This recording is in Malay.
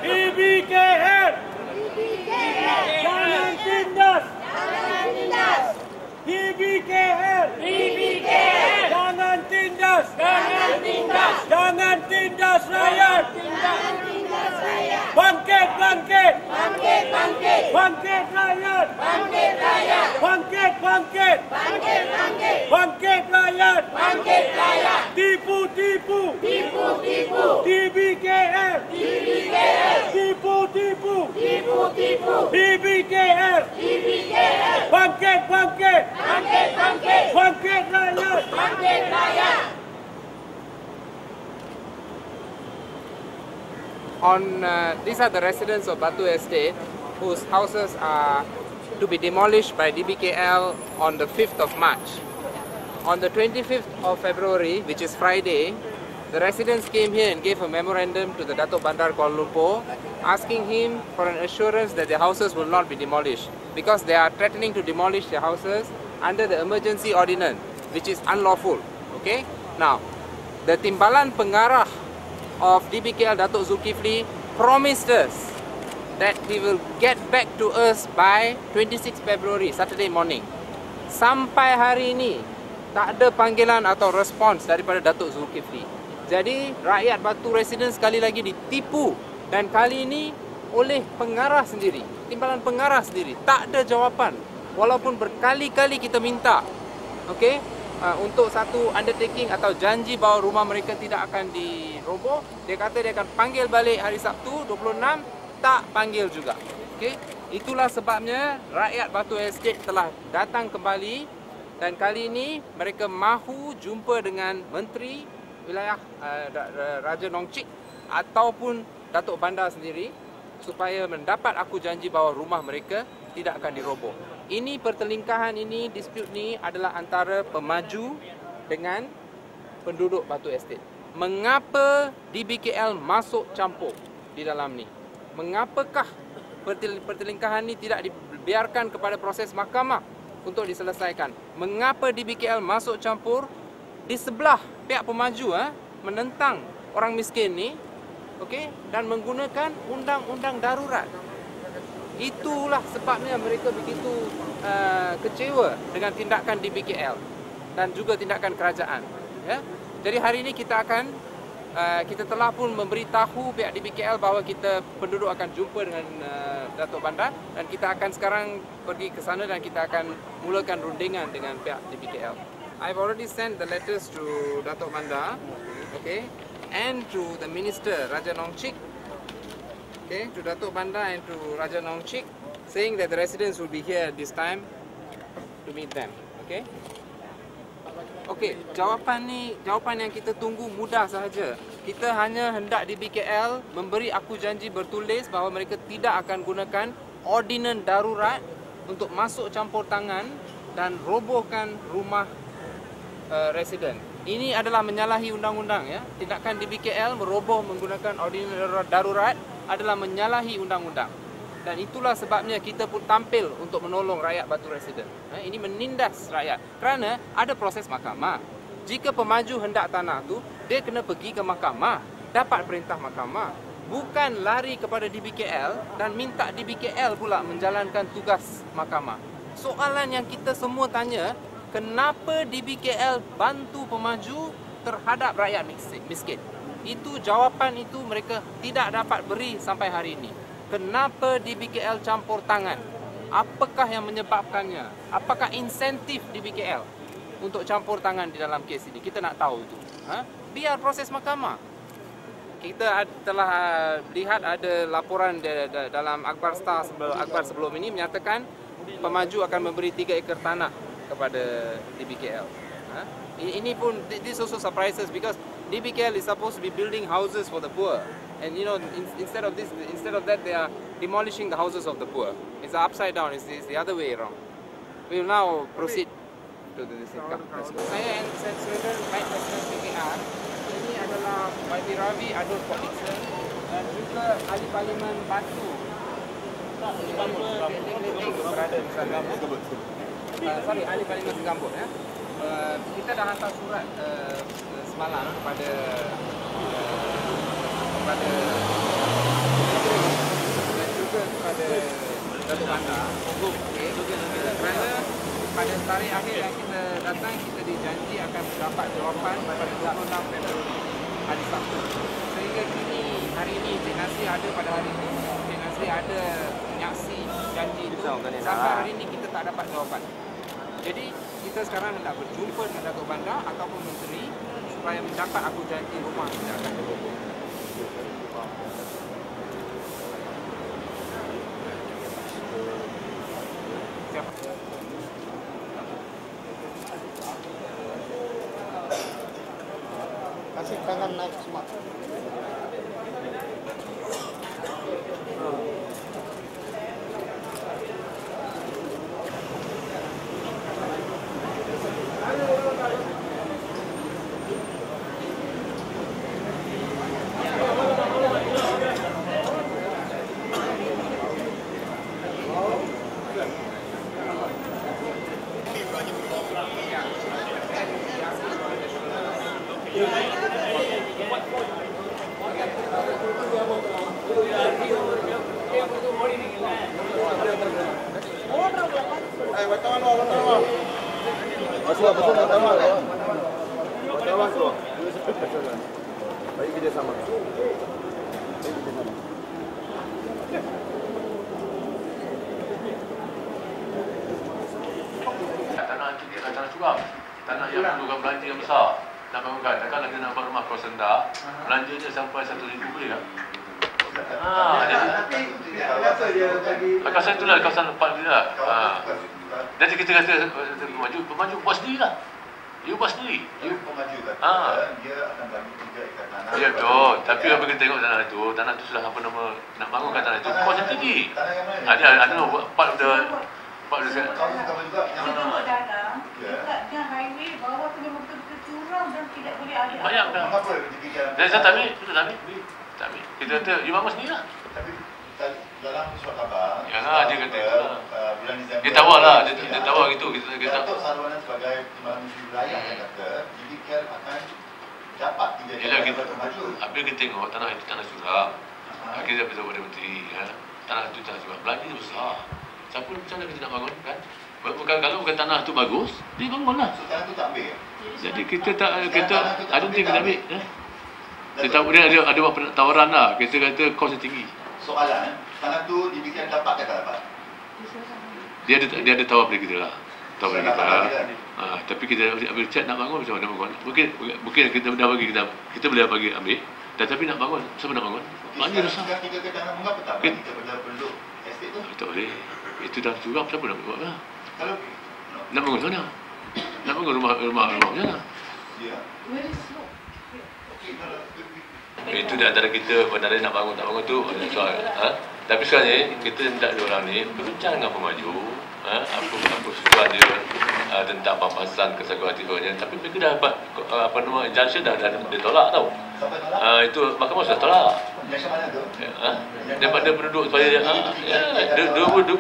DBKL! Jangan tindas! DBKL! Jangan tindas! Jangan tindas rakyat! Bangkit rakyat! Bangkit rakyat! Tipu! DBKL! Tipu! DBKL! Bangkit rakyat! These are the residents of Batu Estate whose houses are to be demolished by DBKL on the 5th of March. On the 25th of February, which is Friday, the residents came here and gave a memorandum to the Datuk Bandar Kuala Lumpur asking him for an assurance that their houses will not be demolished because they are threatening to demolish their houses under the emergency ordinance, which is unlawful. Okay? Now, the Timbalan Pengarah of DBKL, Datuk Zulkifli, promised us that he will get back to us by 26 February, Saturday morning. Sampai hari ini, tak ada panggilan atau respons daripada Datuk Zulkifli. Jadi, rakyat Batu resident sekali lagi ditipu. Dan kali ini oleh pengarah sendiri, timbalan pengarah sendiri. Tak ada jawapan. Walaupun berkali-kali kita minta. Okay? Untuk satu undertaking atau janji bahawa rumah mereka tidak akan diroboh, dia kata dia akan panggil balik hari Sabtu 26, tak panggil juga. Okay? Itulah sebabnya rakyat Batu Estate telah datang kembali dan kali ini mereka mahu jumpa dengan Menteri Wilayah Raja Nongchik ataupun Datuk Bandar sendiri supaya mendapat aku janji bahawa rumah mereka tidak akan diroboh. Ini pertelingkahan ini, dispute ni adalah antara pemaju dengan penduduk Batu Estate. Mengapa DBKL masuk campur di dalam ni? Mengapakah pertelingkahan ini tidak dibiarkan kepada proses mahkamah untuk diselesaikan? Mengapa DBKL masuk campur di sebelah pihak pemaju menentang orang miskin ni, okey, dan menggunakan undang-undang darurat? Itulah sebabnya mereka begitu kecewa dengan tindakan DBKL dan juga tindakan kerajaan. Ya? Jadi hari ini kita telah pun memberitahu pihak DBKL bahawa kita penduduk akan jumpa dengan Datuk Bandar dan kita akan sekarang pergi ke sana dan kita akan mulakan rundingan dengan pihak DBKL. I've already sent the letters to Datuk Bandar, okay, and to the Minister Raja Nongchik, okay, to Datuk Bandar and to Raja Nongchik, saying that the residents will be here at this time to meet them, okay. Okey, jawapan yang kita tunggu mudah sahaja. Kita hanya hendak DBKL memberi aku janji bertulis bahawa mereka tidak akan gunakan ordinan darurat untuk masuk campur tangan dan robohkan rumah residen. Ini adalah menyalahi undang-undang, ya. Tindakan DBKL meroboh menggunakan ordinan darurat adalah menyalahi undang-undang. Dan itulah sebabnya kita pun tampil untuk menolong rakyat Batu Residen. Ini menindas rakyat kerana ada proses mahkamah. Jika pemaju hendak tanah tu, dia kena pergi ke mahkamah, dapat perintah mahkamah. Bukan lari kepada DBKL dan minta DBKL pula menjalankan tugas mahkamah. Soalan yang kita semua tanya, kenapa DBKL bantu pemaju terhadap rakyat miskin? Itu jawapan itu mereka tidak dapat beri sampai hari ini. Kenapa DBKL campur tangan? Apakah yang menyebabkannya? Apakah insentif DBKL untuk campur tangan di dalam kes ini? Kita nak tahu itu. Biar proses mahkamah. Kita telah lihat ada laporan dalam Akhbar Star sebelum ini menyatakan pemaju akan memberi 3 ekar tanah kepada DBKL. Ini pun, this also surprises because DBKL is supposed to be building houses for the poor. And you know, instead of that, they are demolishing the houses of the poor. It's upside down. It's the other way around. We will now proceed to the discussion. Saya and Sir Baik Presiden PKR benar, ini adalah YB Ravi Adol Port Dixon dan juga Ahli Parlimen Batu. Berada di sana. Sorry, Ahli Parlimen Segambut. Kita dah hantar surat semalam kepada dan juga kepada Datuk Bandar. Kerana pada tarikh akhir yang kita datang, kita dijanji akan mendapat jawapan pada 26 Februari hari Sabtu. Sehingga kini, hari ini, Cik Nasir ada pada hari ini. Cik Nasir ada menyaksi janji itu. Sampai hari ini kita tak dapat jawapan. Jadi, kita sekarang hendak berjumpa dengan Datuk Bandar ataupun Menteri supaya mendapat aku janji rumah tidak akan diroboh. Kasih tangan naik semua. Baik kerja sama. Tanah suram, tanah yang perlukan belanja yang besar. Nak bangunkan, takkan lagi nak buat rumah kos rendah, belanjanya sampai 1,000 boleh tak? Kawasan itulah kawasan lepas dia lah. Jadi kita kata pemaju buat sendirilah. You buat sendiri. You pemaju kata dia akan bagi 3 ekar tanah. Ya betul. Tapi apa kita tengok tanah tu sudah apa nama nak bangunkan tanah itu kos yang tinggi. Tanah yang mana? Ada part of the Kamu sama juga yang Kita buat dalam, dekatnya highway bawah tu memang betul-betul curam dan tidak boleh ada. banyak dah. mengapa dipikirkan? Dan saya tak ambil. Kita kata you bangun sendirilah. Tapi dalam surat khabar, Ya lah, dia kata bulan Disember. Dia tawar lah, dia tawar gitu. Kita Datuk Sarwana sebagai Timbalan Menteri Wilayah yang kata DBKL akan dapat 3 Yelah, ekar pemaju. Habis kita tengok tanah itu tanah suram. Kita beritahu kepada menteri, tanah itu tanah suram. Belanja dia besar. Siapa macam mana kita nak bangun kan? Kalau bukan tanah tu bagus, dia bangunlah. So tanah tu tak ambil ya? Jadi kita ada nanti kita ambil. Dia tahu dia ada buat tawaran lah. Kita kata kos yang tinggi. Soalan, tanah tu DBKL dapat ke tak dapat? Dia ada tawar pada kita lah. Tawar pada kita. Dapat. Tapi kita ambil chat nak bangun macam mana bangun. Mungkin kita dah bagi kita boleh bagi ambil. Tapi nak bangun, siapa nak bangun? Banyak besar. Sekarang 3 ekar tanah mengapa tak bagi kepada penduduk estate tu? Tak boleh. Itu dah curam, siapa nak buat lah? Kalau Nak bangun mana? Nak bangun rumah macam mana? ya. Itu di antara kita bandar nak bangun tu soal. Tapi sekarang ni kita hendak dua orang ni berbincang dengan pemaju, apa sesuatu dia tentang pampasan kesatuan. Tapi mereka dah dapat injunction dah ditolak tau. Sampai tolak? Itu mahkamah sudah tolak. Yang mana tu? Daripada penduduk supaya 2010